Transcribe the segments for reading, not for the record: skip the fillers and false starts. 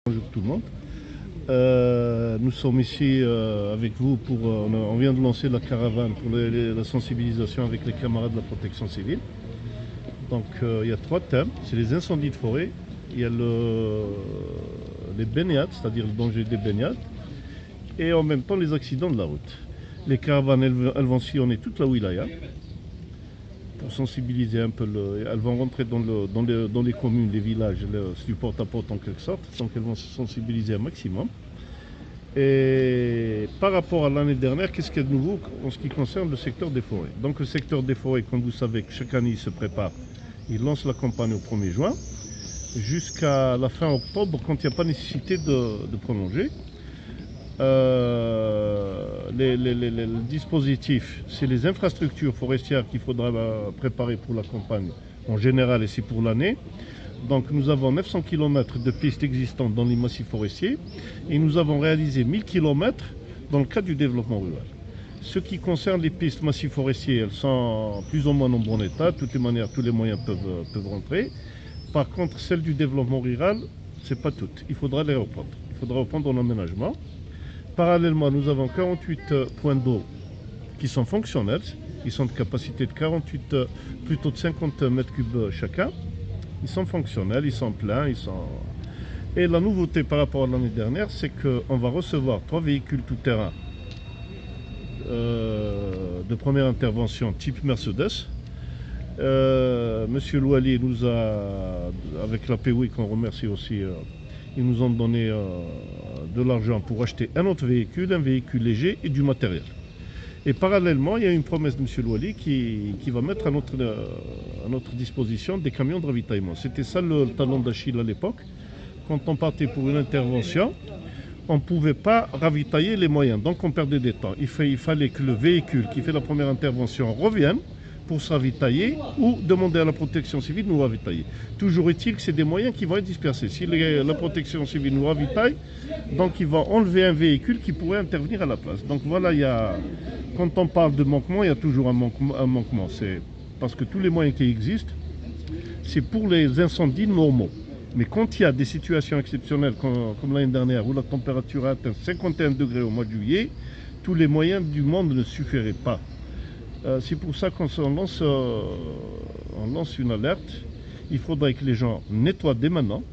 Bonjour tout le monde. Nous sommes ici avec vous on vient de lancer la caravane pour la sensibilisation avec les camarades de la protection civile. Donc il y a trois thèmes, c'est les incendies de forêt, il y a les baignades, c'est-à-dire le danger des baignades, et en même temps les accidents de la route. Les caravanes elles vont sillonner toute la wilaya pour sensibiliser un peu. Elles vont rentrer dans les communes, les villages, du porte-à-porte en quelque sorte, donc elles vont se sensibiliser un maximum. Et par rapport à l'année dernière, qu'est-ce qu'il y a de nouveau en ce qui concerne le secteur des forêts? Donc le secteur des forêts, comme vous savez, chaque année il se prépare, il lance la campagne au 1er juin, jusqu'à la fin octobre, quand il n'y a pas nécessité de prolonger. Le dispositif, c'est les infrastructures forestières qu'il faudra préparer pour la campagne en général et c'est pour l'année. Donc nous avons 900 km de pistes existantes dans les massifs forestiers et nous avons réalisé 1000 km dans le cadre du développement rural. Ce qui concerne les pistes massifs forestiers, elles sont plus ou moins en bon état, de toutes les manières, tous les moyens peuvent rentrer. Par contre, celles du développement rural, c'est pas toutes. Il faudra les reprendre. Il faudra reprendre en aménagement. Parallèlement, nous avons 48 points d'eau qui sont fonctionnels. Ils sont de capacité de 48, plutôt de 50 mètres cubes chacun. Ils sont fonctionnels, ils sont pleins. Et la nouveauté par rapport à l'année dernière, c'est qu'on va recevoir 3 véhicules tout-terrain de première intervention type Mercedes. Monsieur Louali nous a, avec la PWI qu'on remercie aussi, ils nous ont donné de l'argent pour acheter un autre véhicule, un véhicule léger et du matériel. Et parallèlement, il y a une promesse de M. Louali qui va mettre à notre disposition des camions de ravitaillement. C'était ça le talon d'Achille à l'époque. Quand on partait pour une intervention, on ne pouvait pas ravitailler les moyens, donc on perdait des temps. Il fallait que le véhicule qui fait la première intervention revienne pour se ravitailler ou demander à la protection civile de nous ravitailler. Toujours est-il que c'est des moyens qui vont être dispersés. Si la protection civile nous ravitaille, donc ils vont enlever un véhicule qui pourrait intervenir à la place. Donc voilà, quand on parle de manquement, il y a toujours un manquement. C'est parce que tous les moyens qui existent, c'est pour les incendies normaux. Mais quand il y a des situations exceptionnelles comme l'année dernière où la température a atteint 51 degrés au mois de juillet, tous les moyens du monde ne suffiraient pas. C'est pour ça qu'on lance une alerte. Il faudrait que les gens nettoient dès maintenant.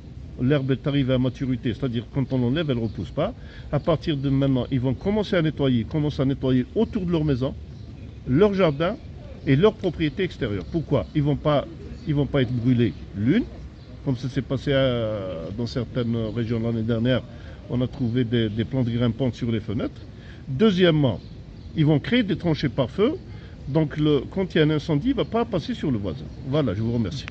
L'herbe est arrivée à maturité, c'est-à-dire quand on l'enlève, elle ne repousse pas. À partir de maintenant, ils vont commencer à nettoyer, autour de leur maison, leur jardin et leur propriété extérieure. Pourquoi? Ils vont pas être brûlés l'une, comme ça s'est passé dans certaines régions l'année dernière. On a trouvé des plantes grimpantes sur les fenêtres. Deuxièmement, ils vont créer des tranchées par feu. Donc quand il y a un incendie, il ne va pas passer sur le voisin. Voilà, je vous remercie.